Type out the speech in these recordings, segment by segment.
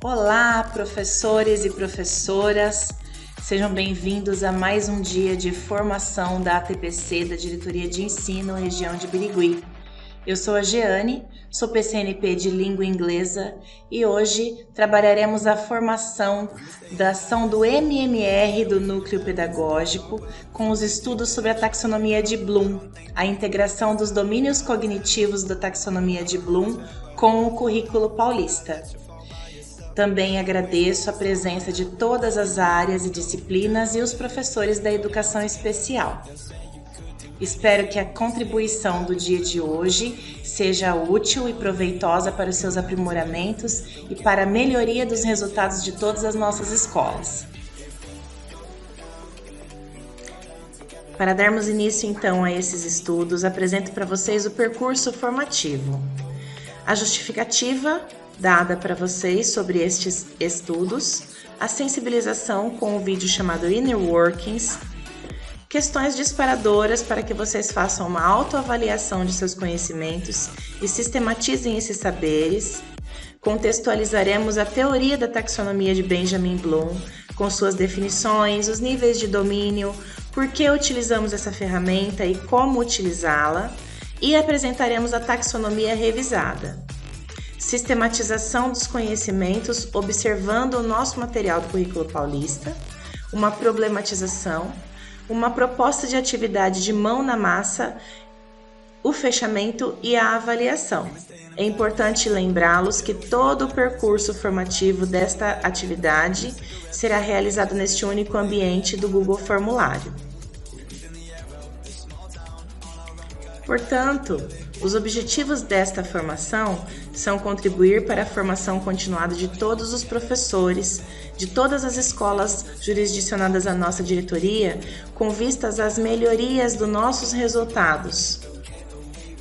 Olá, professores e professoras, sejam bem-vindos a mais um dia de formação da ATPC, da Diretoria de Ensino, região de Birigui. Eu sou a Jeane, sou PCNP de Língua Inglesa e hoje trabalharemos a formação da ação do MMR do Núcleo Pedagógico com os estudos sobre a taxonomia de Bloom, a integração dos domínios cognitivos da taxonomia de Bloom com o currículo paulista. Também agradeço a presença de todas as áreas e disciplinas e os professores da educação especial. Espero que a contribuição do dia de hoje seja útil e proveitosa para os seus aprimoramentos e para a melhoria dos resultados de todas as nossas escolas. Para darmos início então a esses estudos, apresento para vocês o percurso formativo. A justificativa dada para vocês sobre estes estudos, a sensibilização com o vídeo chamado Inner Workings, questões disparadoras para que vocês façam uma autoavaliação de seus conhecimentos e sistematizem esses saberes. Contextualizaremos a teoria da taxonomia de Benjamin Bloom, com suas definições, os níveis de domínio, por que utilizamos essa ferramenta e como utilizá-la, e apresentaremos a taxonomia revisada. Sistematização dos conhecimentos observando o nosso material do currículo paulista, uma problematização, uma proposta de atividade de mão na massa, o fechamento e a avaliação. É importante lembrá-los que todo o percurso formativo desta atividade será realizado neste único ambiente do Google Formulário. Portanto, os objetivos desta formação são contribuir para a formação continuada de todos os professores de todas as escolas jurisdicionadas à nossa diretoria, com vistas às melhorias dos nossos resultados.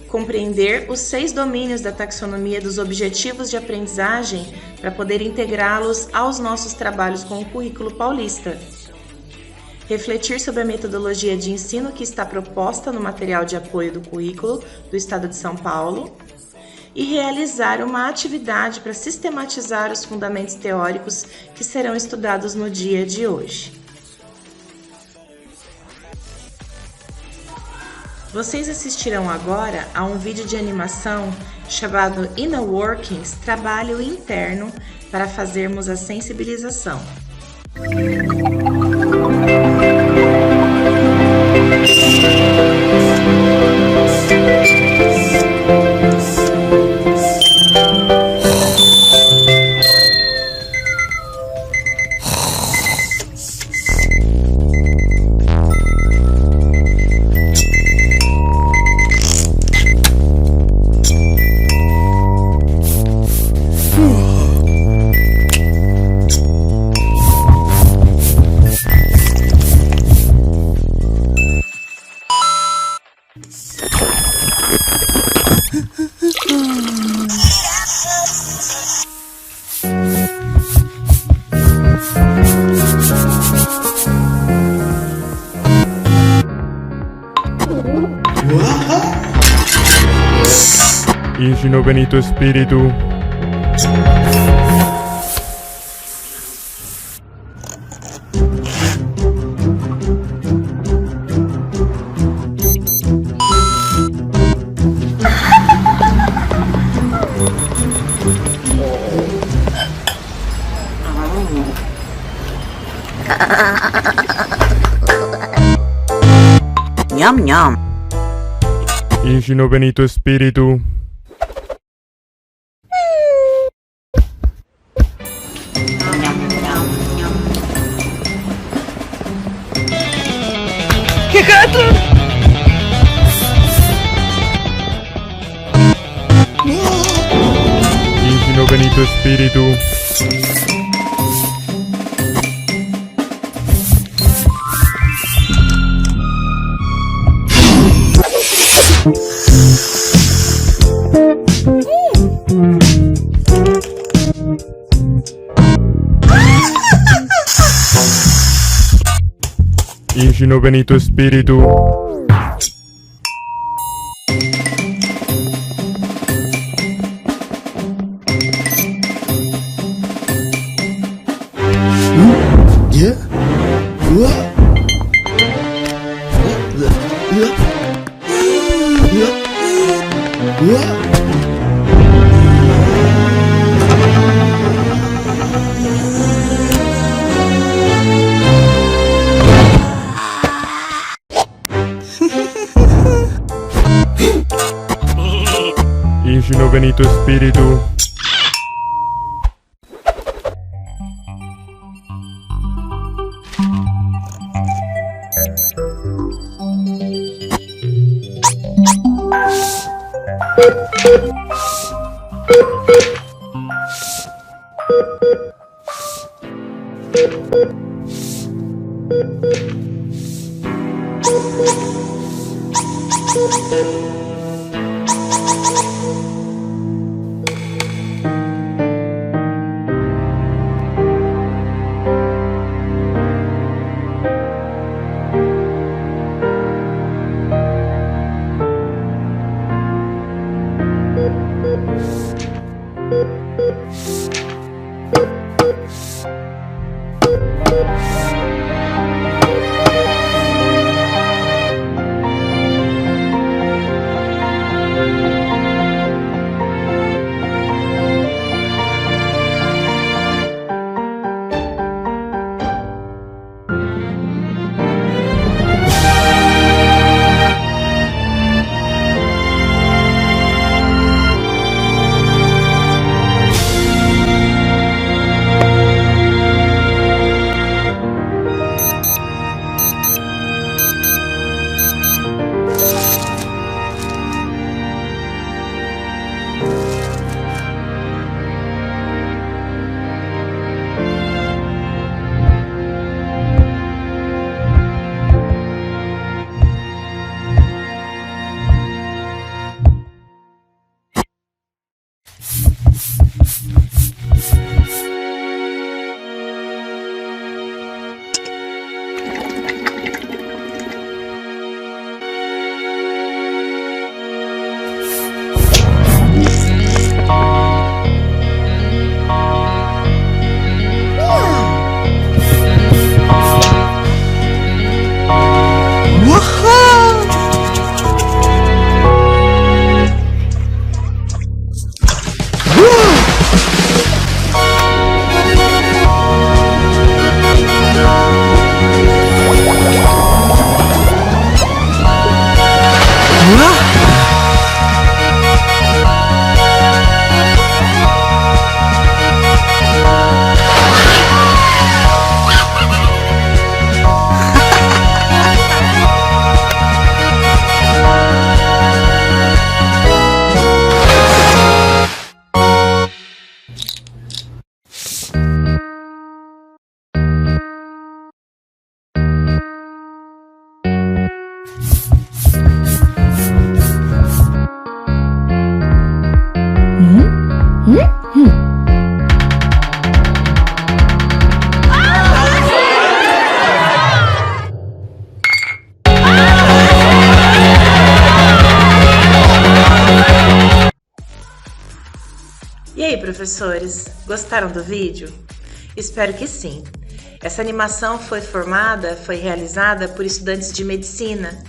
Compreender os 6 domínios da taxonomia dos objetivos de aprendizagem para poder integrá-los aos nossos trabalhos com o currículo paulista. Refletir sobre a metodologia de ensino que está proposta no material de apoio do currículo do Estado de São Paulo e realizar uma atividade para sistematizar os fundamentos teóricos que serão estudados no dia de hoje. Vocês assistirão agora a um vídeo de animação chamado Inner Workings, Trabalho Interno, para fazermos a sensibilização. Ingino Benito Espíritu. Nham nham. Ingino Benito Espíritu. Que gato! Ingino Benito Espíritu. Ingino Benito Espíritu. Higino Benito Espíritu. E aí, professores, gostaram do vídeo? Espero que sim. Essa animação foi realizada por estudantes de medicina,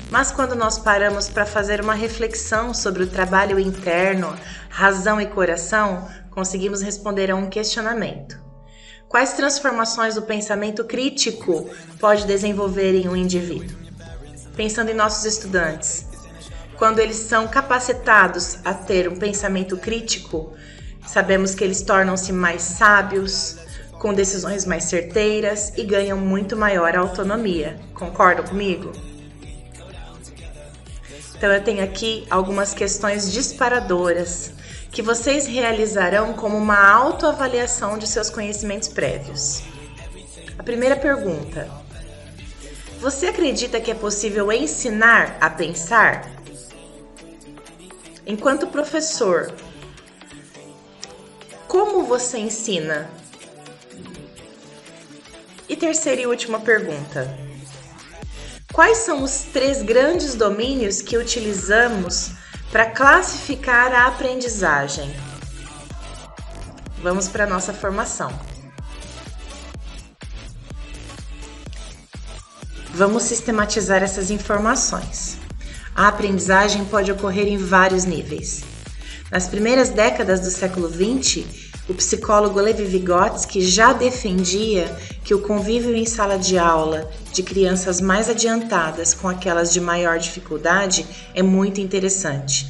mas quando nós paramos para fazer uma reflexão sobre o trabalho interno, razão e coração, conseguimos responder a um questionamento. Quais transformações do pensamento crítico pode desenvolver em um indivíduo? Pensando em nossos estudantes, quando eles são capacitados a ter um pensamento crítico, sabemos que eles tornam-se mais sábios, com decisões mais certeiras e ganham muito maior autonomia. Concordam comigo? Então eu tenho aqui algumas questões disparadoras que vocês realizarão como uma autoavaliação de seus conhecimentos prévios. A primeira pergunta: você acredita que é possível ensinar a pensar? Enquanto professor, como você ensina? E terceira e última pergunta: quais são os 3 grandes domínios que utilizamos para classificar a aprendizagem? Vamos para a nossa formação. Vamos sistematizar essas informações. A aprendizagem pode ocorrer em vários níveis. Nas primeiras décadas do século XX, o psicólogo Levi Vygotsky já defendia que o convívio em sala de aula de crianças mais adiantadas com aquelas de maior dificuldade é muito interessante.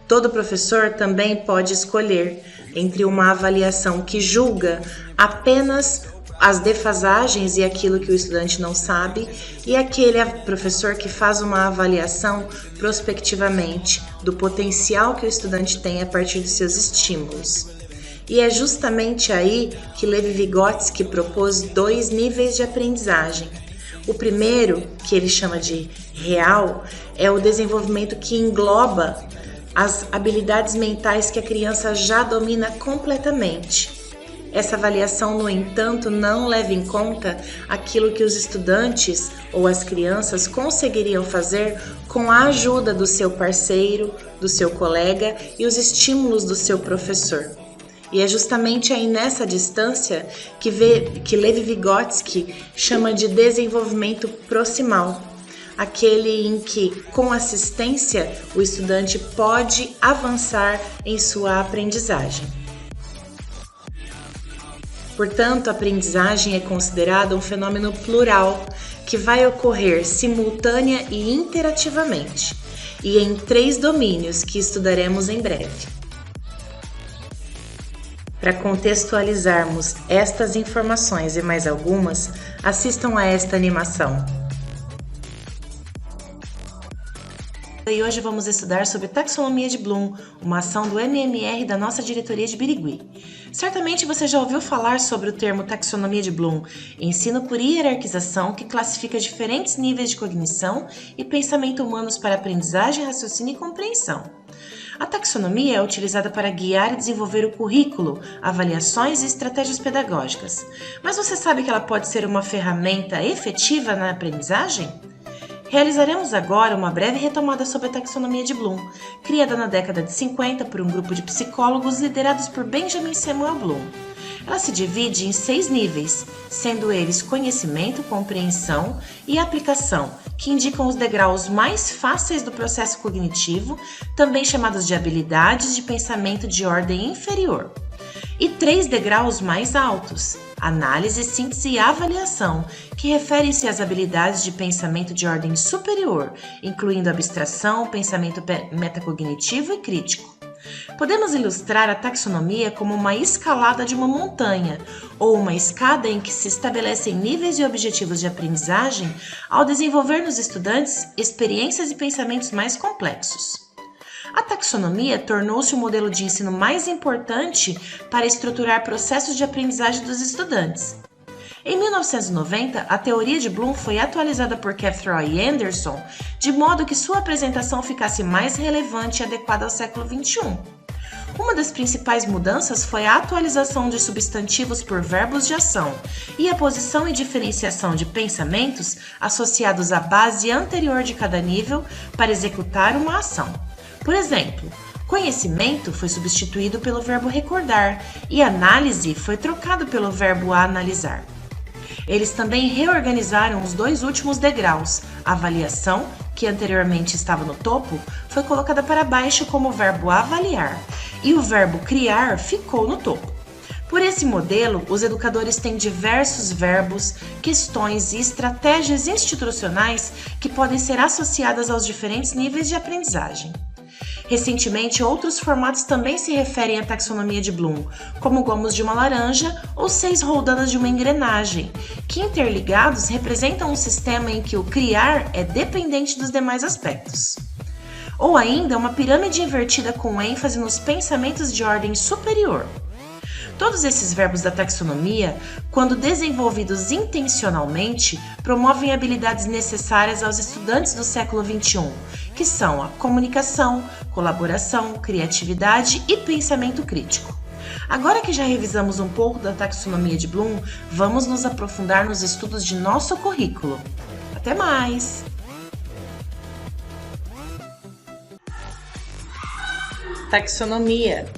Todo professor também pode escolher entre uma avaliação que julga apenas as defasagens e aquilo que o estudante não sabe, e aquele professor que faz uma avaliação prospectivamente do potencial que o estudante tem a partir de seus estímulos. E é justamente aí que Levi Vygotsky propôs 2 níveis de aprendizagem. O primeiro, que ele chama de real, é o desenvolvimento que engloba as habilidades mentais que a criança já domina completamente. Essa avaliação, no entanto, não leva em conta aquilo que os estudantes ou as crianças conseguiriam fazer com a ajuda do seu parceiro, do seu colega e os estímulos do seu professor. E é justamente aí nessa distância que Levi Vygotsky chama de desenvolvimento proximal, aquele em que, com assistência, o estudante pode avançar em sua aprendizagem. Portanto, a aprendizagem é considerada um fenômeno plural que vai ocorrer simultânea e interativamente, e em 3 domínios que estudaremos em breve. Para contextualizarmos estas informações e mais algumas, assistam a esta animação. E hoje vamos estudar sobre taxonomia de Bloom, uma ação do MMR da nossa diretoria de Birigui. Certamente você já ouviu falar sobre o termo taxonomia de Bloom, ensino por hierarquização que classifica diferentes níveis de cognição e pensamento humanos para aprendizagem, raciocínio e compreensão. A taxonomia é utilizada para guiar e desenvolver o currículo, avaliações e estratégias pedagógicas. Mas você sabe que ela pode ser uma ferramenta efetiva na aprendizagem? Realizaremos agora uma breve retomada sobre a taxonomia de Bloom, criada na década de 50 por um grupo de psicólogos liderados por Benjamin Samuel Bloom. Ela se divide em 6 níveis, sendo eles conhecimento, compreensão e aplicação, que indicam os degraus mais fáceis do processo cognitivo, também chamados de habilidades de pensamento de ordem inferior. E 3 degraus mais altos, análise, síntese e avaliação, que referem-se às habilidades de pensamento de ordem superior, incluindo abstração, pensamento metacognitivo e crítico. Podemos ilustrar a taxonomia como uma escalada de uma montanha, ou uma escada em que se estabelecem níveis e objetivos de aprendizagem ao desenvolver nos estudantes experiências e pensamentos mais complexos. A taxonomia tornou-se o modelo de ensino mais importante para estruturar processos de aprendizagem dos estudantes. Em 1990, a teoria de Bloom foi atualizada por Cathroy e Anderson, de modo que sua apresentação ficasse mais relevante e adequada ao século XXI. Uma das principais mudanças foi a atualização de substantivos por verbos de ação e a posição e diferenciação de pensamentos associados à base anterior de cada nível para executar uma ação. Por exemplo, conhecimento foi substituído pelo verbo recordar e análise foi trocado pelo verbo analisar. Eles também reorganizaram os 2 últimos degraus. A avaliação, que anteriormente estava no topo, foi colocada para baixo como verbo avaliar, e o verbo criar ficou no topo. Por esse modelo, os educadores têm diversos verbos, questões e estratégias institucionais que podem ser associadas aos diferentes níveis de aprendizagem. Recentemente, outros formatos também se referem à taxonomia de Bloom, como gomos de uma laranja ou 6 roldanas de uma engrenagem, que interligados representam um sistema em que o criar é dependente dos demais aspectos. Ou ainda uma pirâmide invertida com ênfase nos pensamentos de ordem superior. Todos esses verbos da taxonomia, quando desenvolvidos intencionalmente, promovem habilidades necessárias aos estudantes do século XXI, que são a comunicação, colaboração, criatividade e pensamento crítico. Agora que já revisamos um pouco da taxonomia de Bloom, vamos nos aprofundar nos estudos de nosso currículo. Até mais! Taxonomia,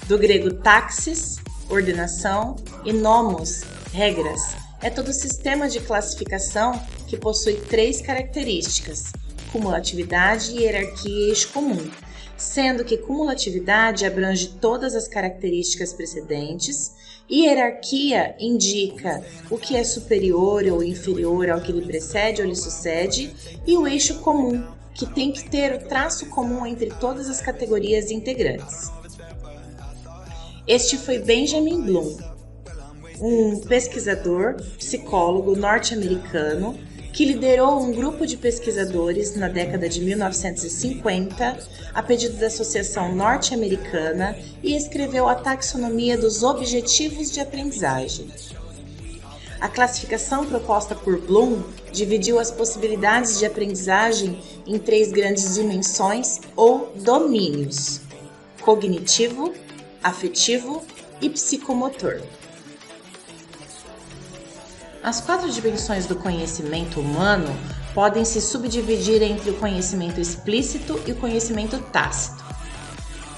do grego taxis, ordenação, e nomos, regras. É todo sistema de classificação que possui 3 características: cumulatividade, hierarquia e eixo comum, sendo que cumulatividade abrange todas as características precedentes, e hierarquia indica o que é superior ou inferior ao que lhe precede ou lhe sucede, e o eixo comum, que tem que ter o traço comum entre todas as categorias integrantes. Este foi Benjamin Bloom, um pesquisador, psicólogo norte-americano que liderou um grupo de pesquisadores na década de 1950 a pedido da Associação Norte-Americana e escreveu a Taxonomia dos Objetivos de Aprendizagem. A classificação proposta por Bloom dividiu as possibilidades de aprendizagem em 3 grandes dimensões ou domínios: cognitivo, afetivo e psicomotor. As 4 dimensões do conhecimento humano podem se subdividir entre o conhecimento explícito e o conhecimento tácito.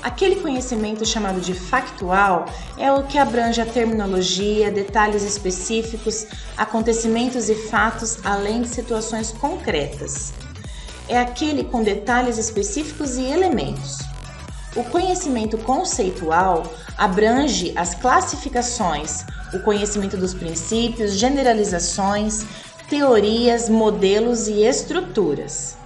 Aquele conhecimento chamado de factual é o que abrange a terminologia, detalhes específicos, acontecimentos e fatos, além de situações concretas. É aquele com detalhes específicos e elementos. O conhecimento conceitual abrange as classificações, o conhecimento dos princípios, generalizações, teorias, modelos e estruturas.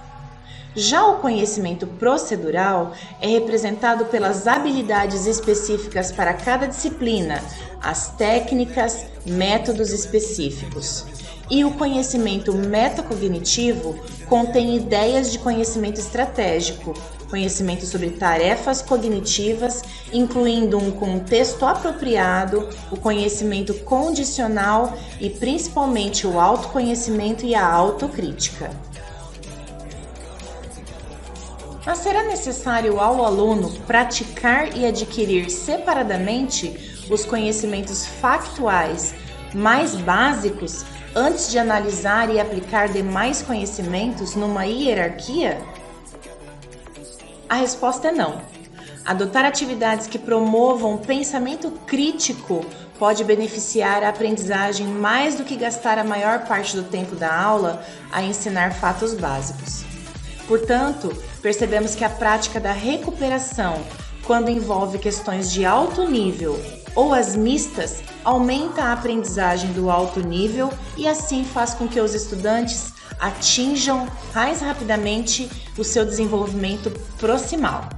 Já o conhecimento procedural é representado pelas habilidades específicas para cada disciplina, as técnicas, métodos específicos. E o conhecimento metacognitivo contém ideias de conhecimento estratégico, conhecimento sobre tarefas cognitivas, incluindo um contexto apropriado, o conhecimento condicional e principalmente o autoconhecimento e a autocrítica. Mas será necessário ao aluno praticar e adquirir separadamente os conhecimentos factuais mais básicos antes de analisar e aplicar demais conhecimentos numa hierarquia? A resposta é não. Adotar atividades que promovam pensamento crítico pode beneficiar a aprendizagem mais do que gastar a maior parte do tempo da aula a ensinar fatos básicos. Portanto, percebemos que a prática da recuperação, quando envolve questões de alto nível ou as mistas, aumenta a aprendizagem do alto nível e assim faz com que os estudantes atinjam mais rapidamente o seu desenvolvimento proximal.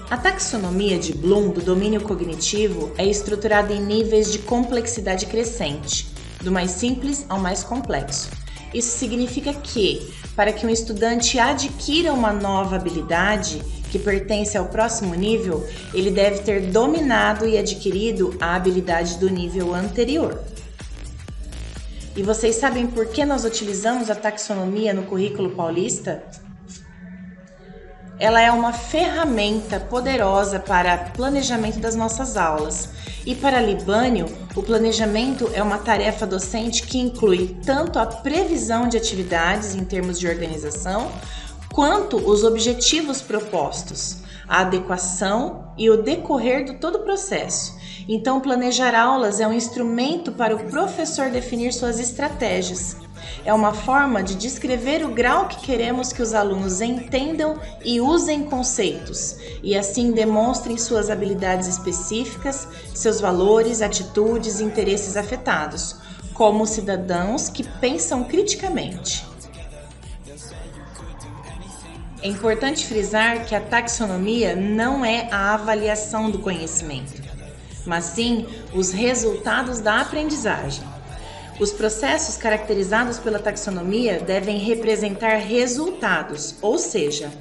A taxonomia de Bloom do domínio cognitivo é estruturada em níveis de complexidade crescente, do mais simples ao mais complexo. Isso significa que, para que um estudante adquira uma nova habilidade que pertence ao próximo nível, ele deve ter dominado e adquirido a habilidade do nível anterior. E vocês sabem por que nós utilizamos a taxonomia no currículo paulista? Ela é uma ferramenta poderosa para planejamento das nossas aulas. E para Libânio, o planejamento é uma tarefa docente que inclui tanto a previsão de atividades em termos de organização, quanto os objetivos propostos, a adequação e o decorrer de todo o processo. Então, planejar aulas é um instrumento para o professor definir suas estratégias. É uma forma de descrever o grau que queremos que os alunos entendam e usem conceitos, e assim demonstrem suas habilidades específicas, seus valores, atitudes e interesses afetados, como cidadãos que pensam criticamente. É importante frisar que a taxonomia não é a avaliação do conhecimento, mas sim os resultados da aprendizagem. Os processos caracterizados pela taxonomia devem representar resultados, ou seja,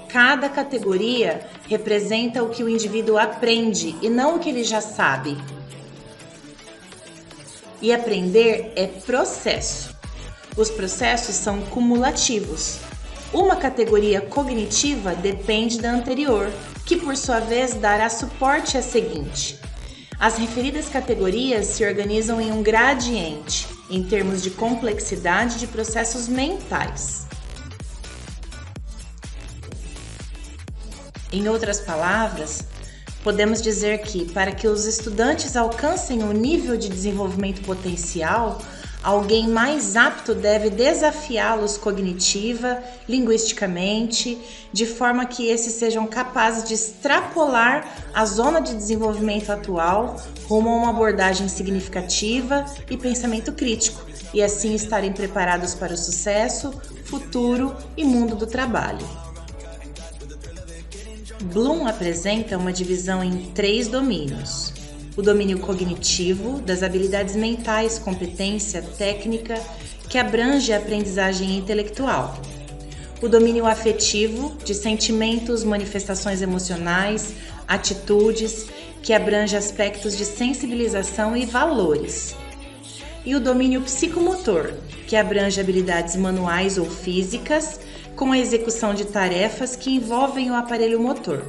cada categoria representa o que o indivíduo aprende e não o que ele já sabe. E aprender é processo. Os processos são cumulativos. Uma categoria cognitiva depende da anterior, que por sua vez dará suporte à seguinte. As referidas categorias se organizam em um gradiente, em termos de complexidade de processos mentais. Em outras palavras, podemos dizer que, para que os estudantes alcancem o nível de desenvolvimento potencial, Alguém mais apto deve desafiá-los cognitiva, linguisticamente, de forma que esses sejam capazes de extrapolar a zona de desenvolvimento atual rumo a uma abordagem significativa e pensamento crítico, e assim estarem preparados para o sucesso, futuro e mundo do trabalho. Bloom apresenta uma divisão em 3 domínios. O domínio cognitivo, das habilidades mentais, competência técnica, que abrange a aprendizagem intelectual. O domínio afetivo, de sentimentos, manifestações emocionais, atitudes, que abrange aspectos de sensibilização e valores. E o domínio psicomotor, que abrange habilidades manuais ou físicas, com a execução de tarefas que envolvem o aparelho motor.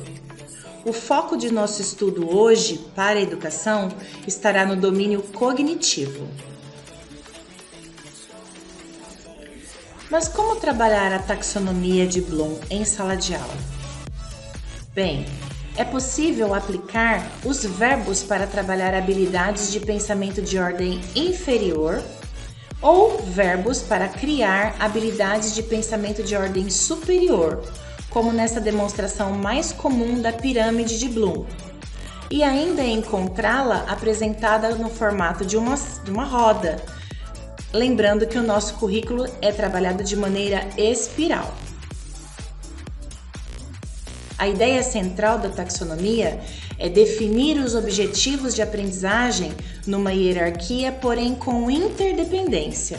O foco de nosso estudo hoje, para a educação, estará no domínio cognitivo. Mas como trabalhar a taxonomia de Bloom em sala de aula? Bem, é possível aplicar os verbos para trabalhar habilidades de pensamento de ordem inferior ou verbos para criar habilidades de pensamento de ordem superior, como nessa demonstração mais comum da pirâmide de Bloom, e ainda encontrá-la apresentada no formato de uma roda, lembrando que o nosso currículo é trabalhado de maneira espiral. A ideia central da taxonomia é definir os objetivos de aprendizagem numa hierarquia, porém com interdependência.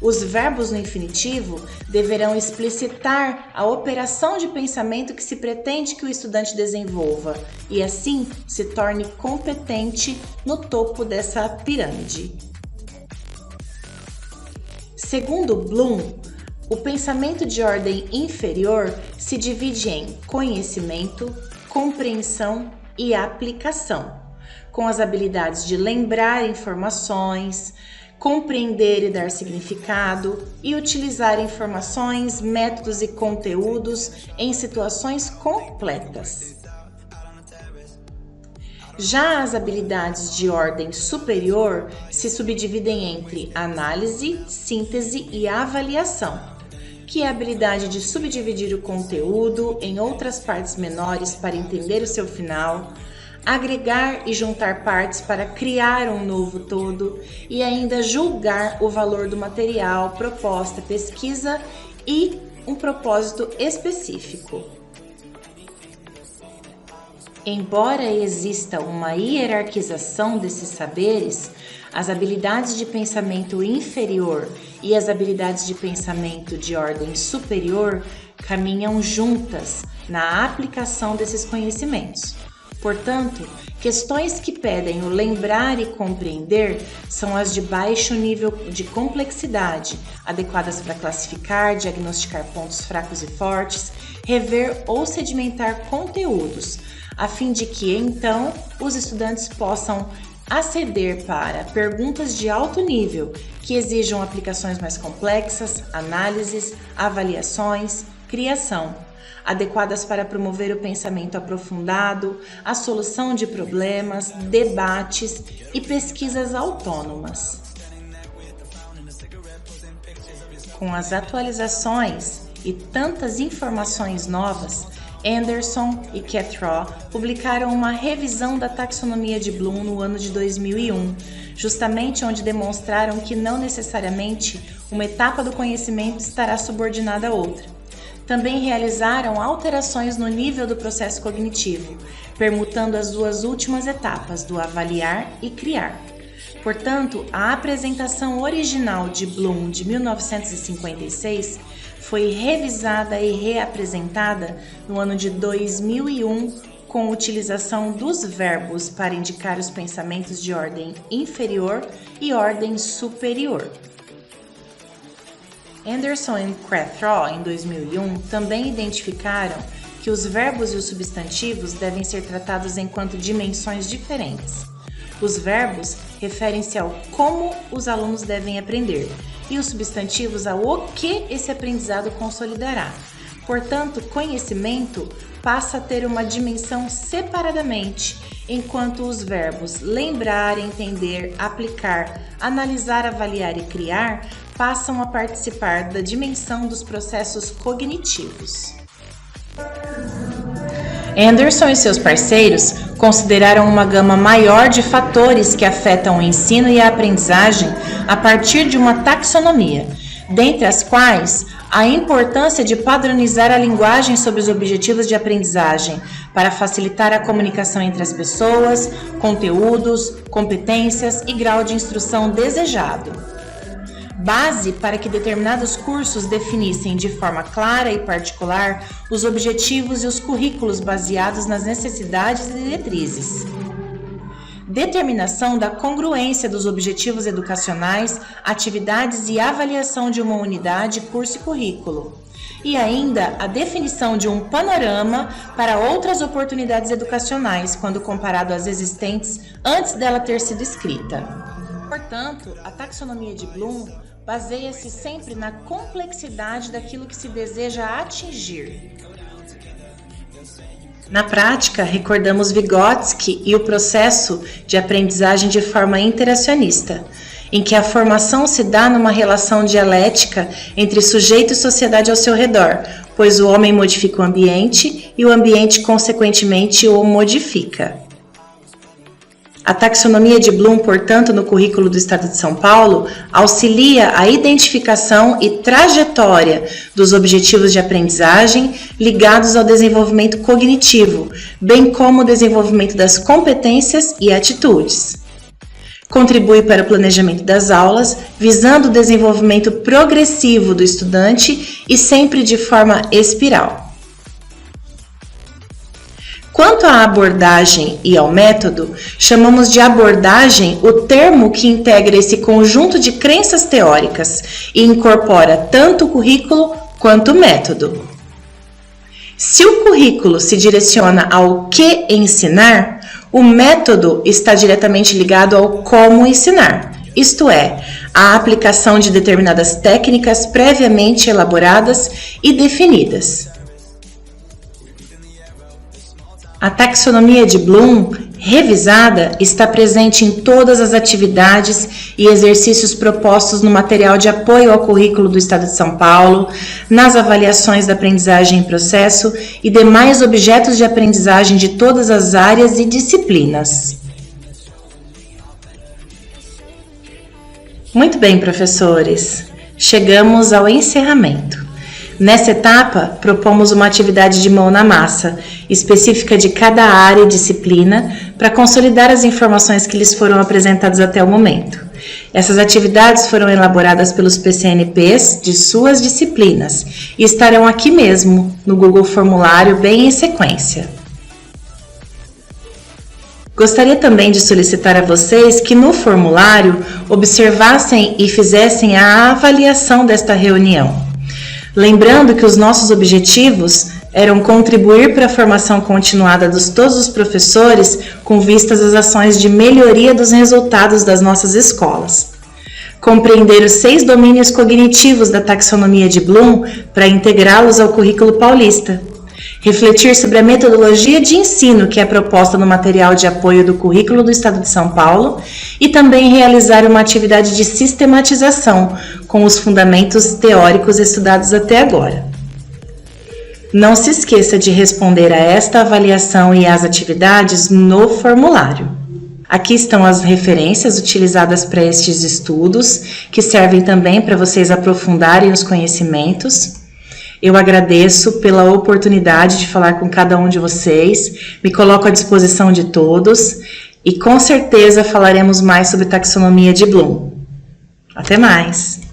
Os verbos no infinitivo deverão explicitar a operação de pensamento que se pretende que o estudante desenvolva e, assim, se torne competente no topo dessa pirâmide. Segundo Bloom, o pensamento de ordem inferior se divide em conhecimento, compreensão e aplicação, com as habilidades de lembrar informações, compreender e dar significado e utilizar informações, métodos e conteúdos em situações completas. Já as habilidades de ordem superior se subdividem entre análise, síntese e avaliação, que é a habilidade de subdividir o conteúdo em outras partes menores para entender o seu final, agregar e juntar partes para criar um novo todo e ainda julgar o valor do material, proposta, pesquisa e um propósito específico. Embora exista uma hierarquização desses saberes, as habilidades de pensamento inferior e as habilidades de pensamento de ordem superior caminham juntas na aplicação desses conhecimentos. Portanto, questões que pedem o lembrar e compreender são as de baixo nível de complexidade, adequadas para classificar, diagnosticar pontos fracos e fortes, rever ou sedimentar conteúdos, a fim de que, então, os estudantes possam aceder para perguntas de alto nível, que exijam aplicações mais complexas, análises, avaliações, criação, adequadas para promover o pensamento aprofundado, a solução de problemas, debates e pesquisas autônomas. Com as atualizações e tantas informações novas, Anderson e Cathro publicaram uma revisão da taxonomia de Bloom no ano de 2001, justamente onde demonstraram que não necessariamente uma etapa do conhecimento estará subordinada a outra. Também realizaram alterações no nível do processo cognitivo, permutando as duas últimas etapas, do avaliar e criar. Portanto, a apresentação original de Bloom de 1956 foi revisada e reapresentada no ano de 2001 com a utilização dos verbos para indicar os pensamentos de ordem inferior e ordem superior. Anderson e Cathro, em 2001, também identificaram que os verbos e os substantivos devem ser tratados enquanto dimensões diferentes. Os verbos referem-se ao como os alunos devem aprender e os substantivos ao o que esse aprendizado consolidará. Portanto, conhecimento passa a ter uma dimensão separadamente, enquanto os verbos lembrar, entender, aplicar, analisar, avaliar e criar passam a participar da dimensão dos processos cognitivos. Anderson e seus parceiros consideraram uma gama maior de fatores que afetam o ensino e a aprendizagem a partir de uma taxonomia, dentre as quais a importância de padronizar a linguagem sobre os objetivos de aprendizagem para facilitar a comunicação entre as pessoas, conteúdos, competências e grau de instrução desejado. Base para que determinados cursos definissem de forma clara e particular os objetivos e os currículos baseados nas necessidades e diretrizes. Determinação da congruência dos objetivos educacionais, atividades e avaliação de uma unidade, curso e currículo. E ainda a definição de um panorama para outras oportunidades educacionais, quando comparado às existentes antes dela ter sido escrita. Portanto, a taxonomia de Bloom baseia-se sempre na complexidade daquilo que se deseja atingir. Na prática, recordamos Vygotsky e o processo de aprendizagem de forma interacionista, em que a formação se dá numa relação dialética entre sujeito e sociedade ao seu redor, pois o homem modifica o ambiente e o ambiente, consequentemente, o modifica. A taxonomia de Bloom, portanto, no currículo do Estado de São Paulo, auxilia a identificação e trajetória dos objetivos de aprendizagem ligados ao desenvolvimento cognitivo, bem como o desenvolvimento das competências e atitudes. Contribui para o planejamento das aulas, visando o desenvolvimento progressivo do estudante e sempre de forma espiral. Quanto à abordagem e ao método, chamamos de abordagem o termo que integra esse conjunto de crenças teóricas e incorpora tanto o currículo quanto o método. Se o currículo se direciona ao que ensinar, o método está diretamente ligado ao como ensinar, isto é, a aplicação de determinadas técnicas previamente elaboradas e definidas. A taxonomia de Bloom, revisada, está presente em todas as atividades e exercícios propostos no material de apoio ao currículo do Estado de São Paulo, nas avaliações da aprendizagem em processo e demais objetos de aprendizagem de todas as áreas e disciplinas. Muito bem, professores. Chegamos ao encerramento. Nessa etapa, propomos uma atividade de mão na massa, específica de cada área e disciplina, para consolidar as informações que lhes foram apresentadas até o momento. Essas atividades foram elaboradas pelos PCNPs de suas disciplinas e estarão aqui mesmo, no Google Formulário, bem em sequência. Gostaria também de solicitar a vocês que no formulário observassem e fizessem a avaliação desta reunião. Lembrando que os nossos objetivos eram contribuir para a formação continuada de todos os professores com vistas às ações de melhoria dos resultados das nossas escolas. Compreender os 6 domínios cognitivos da taxonomia de Bloom para integrá-los ao currículo paulista. Refletir sobre a metodologia de ensino que é proposta no material de apoio do currículo do Estado de São Paulo e também realizar uma atividade de sistematização com os fundamentos teóricos estudados até agora. Não se esqueça de responder a esta avaliação e às atividades no formulário. Aqui estão as referências utilizadas para estes estudos, que servem também para vocês aprofundarem os conhecimentos. Eu agradeço pela oportunidade de falar com cada um de vocês, me coloco à disposição de todos e com certeza falaremos mais sobre taxonomia de Bloom. Até mais!